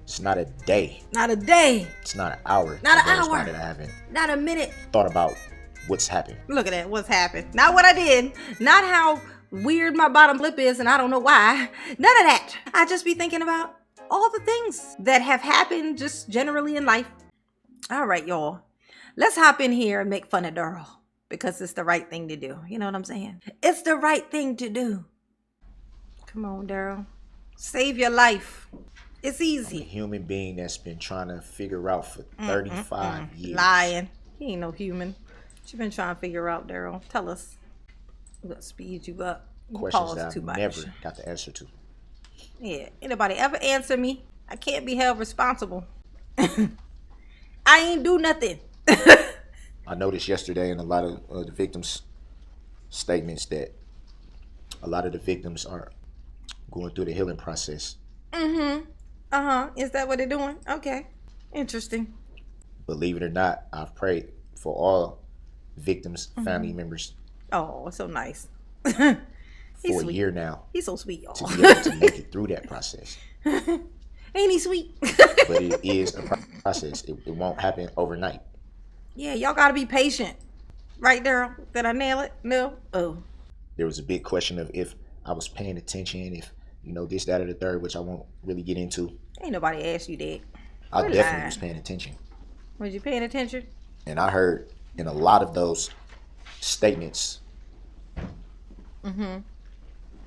It's not a day. Not a day. It's not an hour. Not an that goes hour. by that I haven't Not a minute. thought about what's happened. Look at that. What's happened? Not what I did. Not how weird my bottom lip is and I don't know why. None of that. I just be thinking about all the things that have happened just generally in life. All right, y'all. Let's hop in here and make fun of Darrell because it's the right thing to do. You know what I'm saying? It's the right thing to do. Come on, Darrell. Save your life. It's easy. A human being that's been trying to figure out for 35 years. Lying. He ain't no human. What you been trying to figure out, Darrell? Tell us. We're going to speed you up. Questions that I've never got the answer to. Yeah. Anybody ever answer me? I can't be held responsible. I ain't do nothing. I noticed yesterday in a lot of the victims' statements that a lot of the victims are going through the healing process. Is that what they're doing? Okay. Interesting. Believe it or not, I've prayed for all victims' family members. Oh, so nice. For sweet. a year now. He's so sweet, y'all. To be able to make it through that process. Ain't he sweet? But it is a process. It won't happen overnight. Yeah, y'all gotta be patient. Right, Darrell? Did I nail it? No? Oh. There was a big question of if I was paying attention, if, this, that, or the third, which I won't really get into. Ain't nobody asked you that. I definitely was paying attention. Was you paying attention? And I heard in a lot of those statements,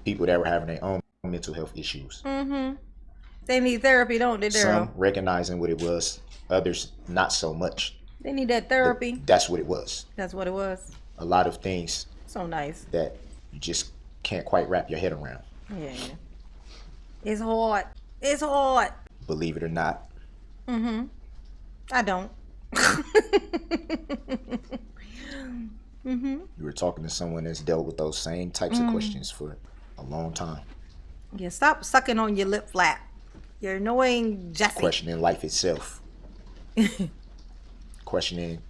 people that were having their own mental health issues. They need therapy, don't they, Darrell? Some recognizing what it was, others not so much. They need that therapy. But that's what it was. That's what it was. A lot of things. So nice. That you just can't quite wrap your head around. Yeah. It's hard. It's hard. Believe it or not. I don't. You were talking to someone that's dealt with those same types of questions for a long time. Yeah, stop sucking on your lip flap. You're annoying Jesse. Questioning life itself. Questioning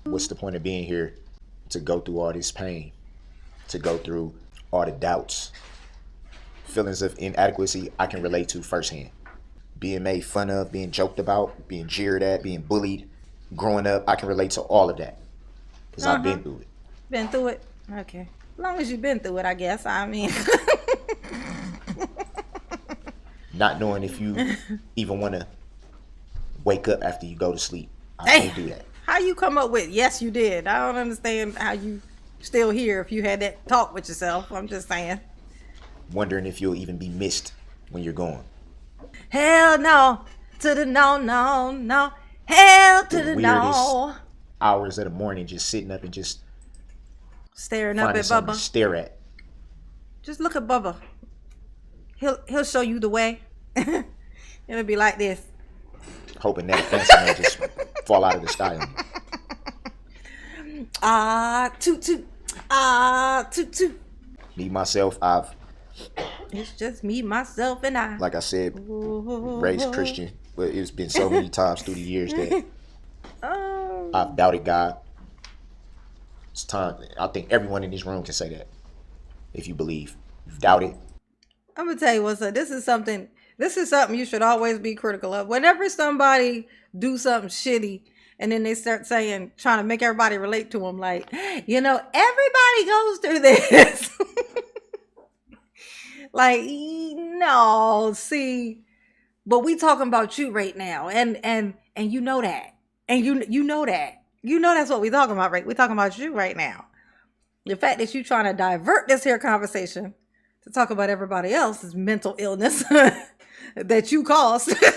what's the point of being here, to go through all this pain, to go through all the doubts. Feelings of inadequacy I can relate to firsthand. Being made fun of, being joked about, being jeered at, being bullied. Growing up, I can relate to all of that. Because I've been through it. Been through it? Okay. As long as you've been through it, I guess. I mean. Not knowing if you even want to wake up after you go to sleep. I can't do that. How you come up with, yes, you did? I don't understand how you still here if you had that talk with yourself. I'm just saying. Wondering if you'll even be missed when you're gone. Hell no. To the no, no, no. Hell to the no. Hours of the morning just sitting up and just staring up at Bubba. Stare at. Just look at Bubba. He'll show you the way. It'll be like this. Hoping that fancy man just fall out of the sky on you. Toot toot. Toot toot. Me, myself, it's just me, myself, and I. Like I said, raised Christian, but it's been so many times through the years that I've doubted God. It's time. I think everyone in this room can say that. If you believe, you've doubted. I'm gonna tell you what's up. This is something you should always be critical of. Whenever somebody do something shitty and then they start trying to make everybody relate to them, like, everybody goes through this. Like, no, see, but we talking about you right now, and you know that, and you know that, that's what we talking about, right? We talking about you right now. The fact that you trying to divert this here conversation to talk about everybody else's mental illness that you caused. It's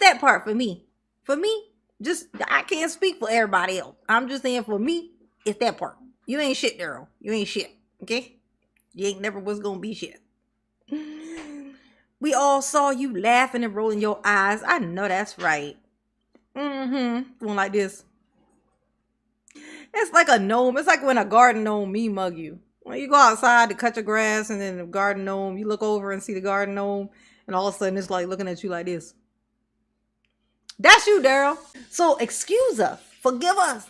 that part for me. For me, I can't speak for everybody else. I'm just saying for me, it's that part. You ain't shit, Darrell. You ain't shit. Okay? You ain't never was gonna be shit. We all saw you laughing and rolling your eyes. I know that's right. Going like this. It's like a gnome. It's like when a garden gnome mug you. When you go outside to cut your grass and then the garden gnome, you look over and see the garden gnome and all of a sudden it's like looking at you like this. That's you, Darrell. So excuse us. Forgive us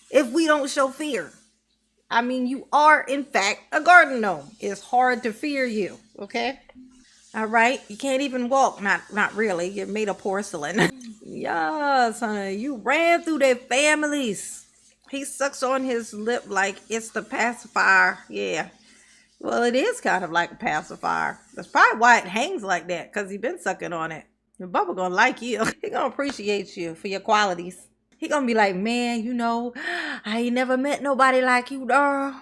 if we don't show fear. I mean, you are, in fact, a garden gnome. It's hard to fear you, okay? All right, you can't even walk. Not really. You're made of porcelain. Yes, honey. You ran through their families. He sucks on his lip like it's the pacifier. Yeah. Well, it is kind of like a pacifier. That's probably why it hangs like that, because he been sucking on it. Your Bubba gonna like you. He gonna appreciate you for your qualities. He gonna be like, man, I ain't never met nobody like you, girl.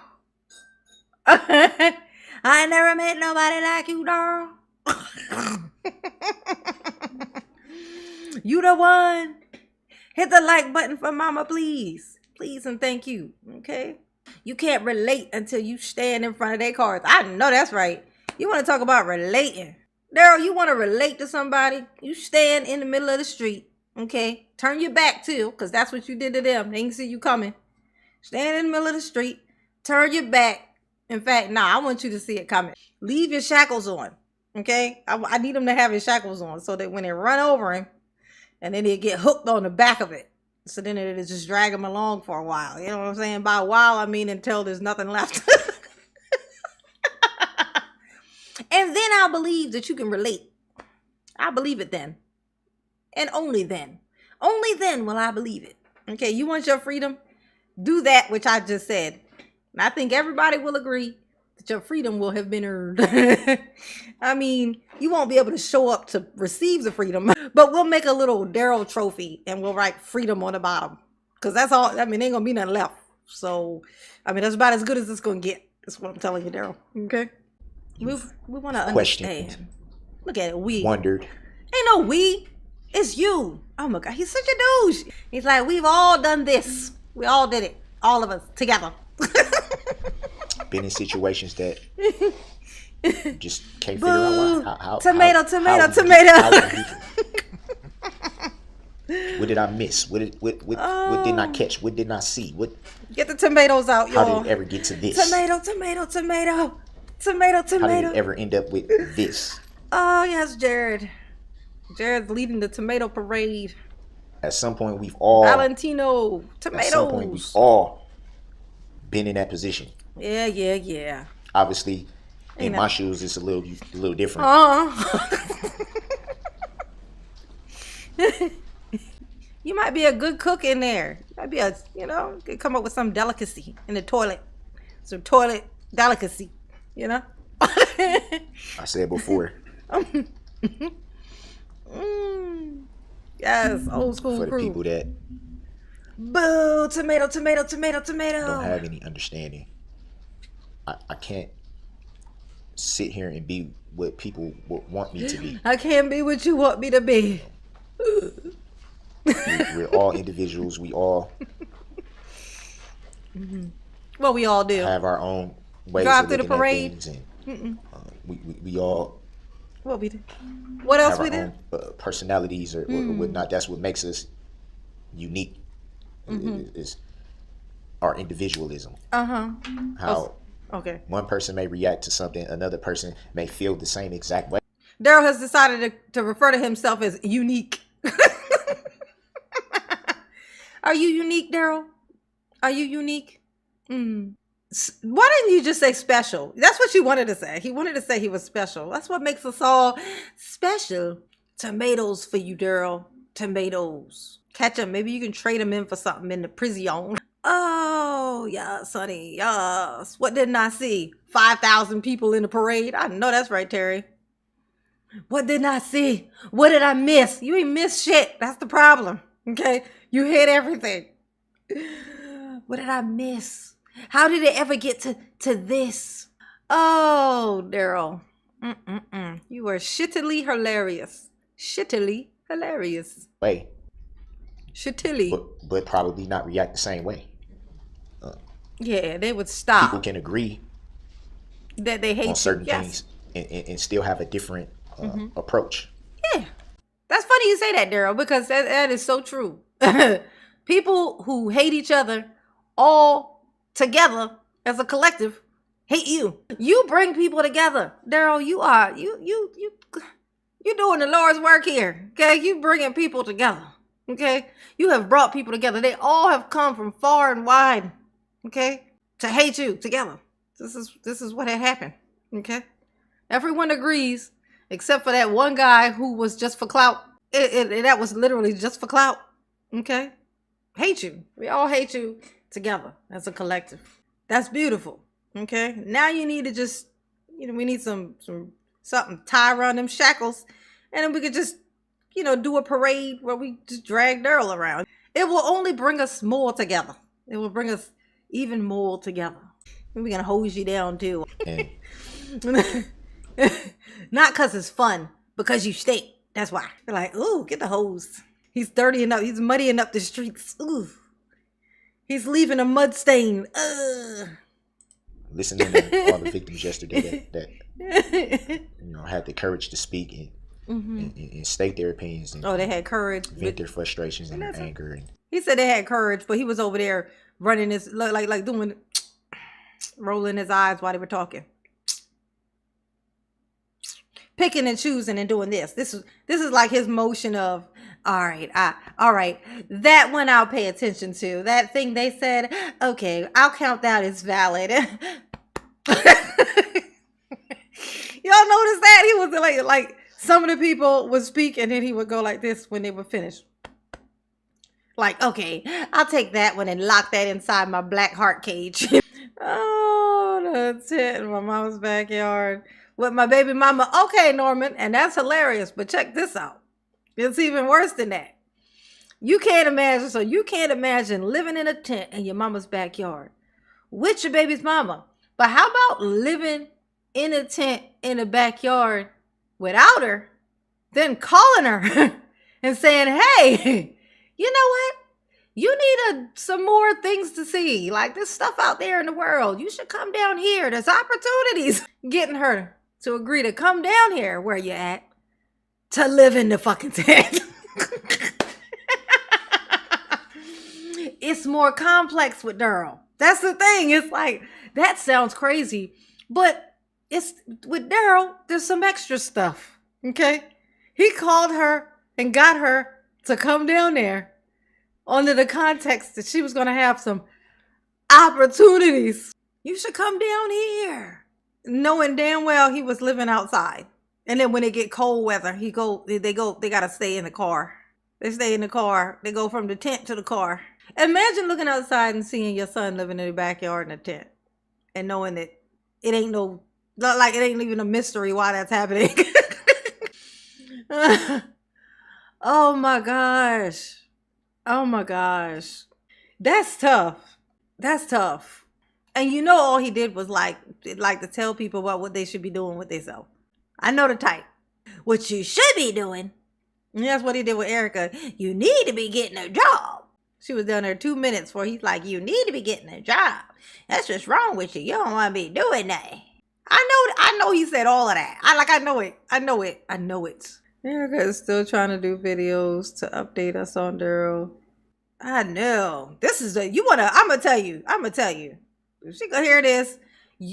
I ain't never met nobody like you, girl. You the one. Hit the like button for mama, please. Please and thank you. Okay? You can't relate until you stand in front of their cars. I know that's right. You want to talk about relating. Daryl, you want to relate to somebody? You stand in the middle of the street. Okay? Turn your back too, because that's what you did to them. They can see you coming. Stand in the middle of the street. Turn your back. In fact, I want you to see it coming. Leave your shackles on. Okay? I need them to have his shackles on so that when they run over him, and then they get hooked on the back of it. So then it'll just drag him along for a while. You know what I'm saying? By a while, I mean until there's nothing left. And then I'll believe that you can relate. I believe it then. And only then. Only then will I believe it. Okay, you want your freedom? Do that which I just said. And I think everybody will agree that your freedom will have been earned. I mean, you won't be able to show up to receive the freedom, but we'll make a little Darrell trophy and we'll write freedom on the bottom. Because that's all, I mean, ain't gonna be nothing left. So, I mean, that's about as good as it's gonna get. That's what I'm telling you, Darrell. Okay? We want to understand. Look at it, we. Wondered. Ain't no we. It's you. Oh my God, he's such a douche. He's like, we've all done this. We all did it. All of us together. Been in situations that just can't figure out why. Tomato. What did I miss? What did I catch? What did I see? Get the tomatoes out, y'all. How did it ever get to this? Tomato. How did it ever end up with this? Oh, yes, Jared. Jared's leading the tomato parade. At some point, we've all Valentino tomatoes. At some point, we've all been in that position. Yeah. Obviously, in my shoes, it's a little different. You might be a good cook in there. You might be could come up with some delicacy in the toilet. Some toilet delicacy, I said before. Yes, old school for the crew. people that boo, tomato. don't have any understanding. I can't sit here and be what people want me to be. I can't be what you want me to be. We're all individuals. We all well, we all do have our own ways drive of through the looking parade. at things, and we all what we do. What else have we our do? own personalities or whatnot. That's what makes us unique. Is our individualism. How okay. one person may react to something, another person may feel the same exact way. Daryl has decided to refer to himself as unique. Are you unique, Daryl? Are you unique? Why didn't you just say special? That's what you wanted to say. He wanted to say he was special. That's what makes us all special. Tomatoes for you, Daryl. Tomatoes. Catch them. Maybe you can trade them in for something in the prison. Oh, yes, honey. Yes. What didn't I see? 5,000 people in the parade. I know that's right, Terry. What didn't I see? What did I miss? You ain't missed shit. That's the problem. Okay? You hit everything. What did I miss? How did it ever get to this? Oh, Daryl. You were shittily hilarious. Shittily hilarious. Way. Shittily. But probably not react the same way. Yeah, they would stop. People can agree that they hate on certain things and still have a different approach. Yeah. That's funny you say that, Daryl, because that is so true. People who hate each other all together as a collective hate you. You bring people together, Daryl. You're doing the Lord's work here. Okay, you bringing people together. Okay, you have brought people together. They all have come from far and wide. Okay, to hate you together. This is what had happened. Okay, everyone agrees Except for that one guy who was just for clout. That was literally just for clout. Okay? Hate you. We all hate you together as a collective. That's beautiful. Okay? Now you need to just, we need something tie around them shackles. And then we could just, do a parade where we just drag Darrell around. It will only bring us more together. It will bring us even more together. And we're going to hose you down too. And Not because it's fun, because you stink. That's why. They're like, ooh, get the hose. He's dirtying up. He's muddying up the streets. Ooh. He's leaving a mud stain. listening to all the victims yesterday that had the courage to speak and state their opinions. And, they had courage. Vent their frustrations and their anger. And he said they had courage, but he was over there running his, like doing, rolling his eyes while they were talking. Picking and choosing and doing this. This is like his motion of, all right, that one I'll pay attention to. That thing they said, okay, I'll count that as valid. Y'all notice that? He was like some of the people would speak and then he would go like this when they were finished. Like, okay, I'll take that one and lock that inside my black heart cage. Oh, that's it. In my mama's backyard with my baby mama. Okay, Norman, and that's hilarious. But check this out. It's even worse than that. You can't imagine living in a tent in your mama's backyard with your baby's mama. But how about living in a tent in the backyard without her, then calling her and saying, hey, you know what? You need some more things to see. Like, there's stuff out there in the world. You should come down here. There's opportunities. Getting her to agree to come down here where you at to live in the fucking tent. It's more complex with Darrell. That's the thing. It's like, that sounds crazy. But it's with Darrell, there's some extra stuff. Okay? He called her and got her to come down there under the context that she was going to have some opportunities. You should come down here. Knowing damn well he was living outside. And then when they get cold weather, they got to stay in the car. They stay in the car. They go from the tent to the car. Imagine looking outside and seeing your son living in the backyard in a tent. And knowing that it ain't even a mystery why that's happening. Oh my gosh. Oh my gosh. That's tough. That's tough. And all he did was like to tell people about what they should be doing with themselves. I know the type. What you should be doing. And that's what he did with Erica. You need to be getting a job. She was down there 2 minutes before he's like, you need to be getting a job. That's what's wrong with you. You don't want to be doing that. I know he said all of that. I know it. Erica is still trying to do videos to update us on Darrell. I know. I'm going to tell you. If she gonna hear this,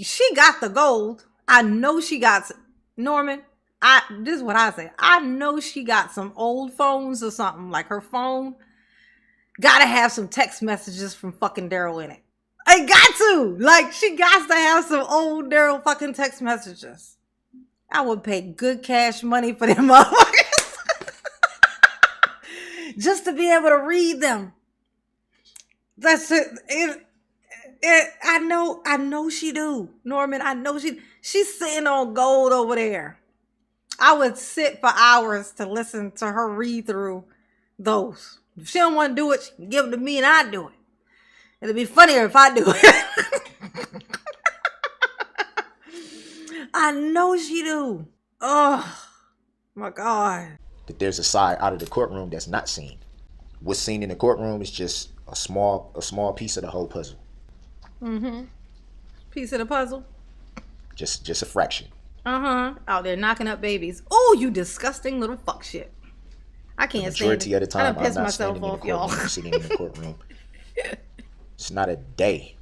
she got the gold. I know she got Norman. This is what I say. I know she got some old phones or something. Like her phone gotta have some text messages from fucking Darrell in it. I got to. Like, she got to have some old Darrell fucking text messages. I would pay good cash money for them motherfuckers. Just to be able to read them. That's it. I know she do. Norman, I know she's sitting on gold over there. I would sit for hours to listen to her read through those. If she don't want to do it, she can give them to me and I do it. It'll be funnier if I do it. I know she do. Oh my God. that there's a side out of the courtroom that's not seen. What's seen in the courtroom is just a small piece of the whole puzzle. Mm-hmm. Piece of the puzzle. Just a fraction. Out there knocking up babies. Oh, you disgusting little fuck shit. I can't stand it. Majority of the time, I'm not standing off, in the courtroom, sitting in the courtroom. It's not a day.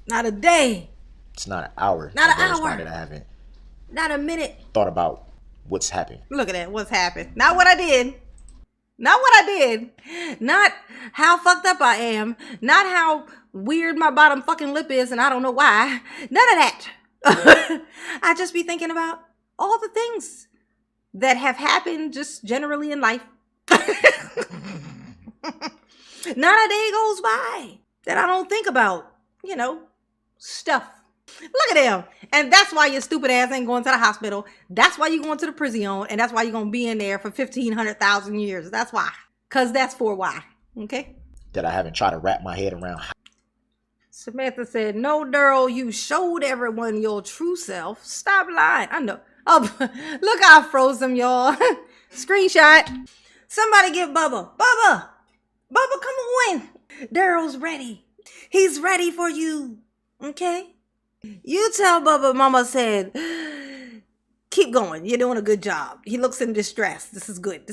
Not a day. It's not an hour. Not an hour. hour. That I haven't Not a minute. thought about what's happened. Look at that. What's happened? Not what I did. Not what I did. Not how fucked up I am. Not how weird my bottom fucking lip is and I don't know why. None of that. I just be thinking about all the things that have happened just generally in life. Not a day goes by that I don't think about, stuff. Look at them. And that's why your stupid ass ain't going to the hospital. That's why you're going to the prison. And that's why you're going to be in there for 1,500,000 years. That's why. Because that's for why. Okay? That I haven't tried to wrap my head around. Samantha said, no, Darrell, you showed everyone your true self. Stop lying. I know. Oh, look how I froze them, y'all. Screenshot. Somebody give Bubba. Bubba, come on. Darrell's ready. He's ready for you. Okay? You tell Bubba Mama said, keep going. You're doing a good job. He looks in distress. This is good.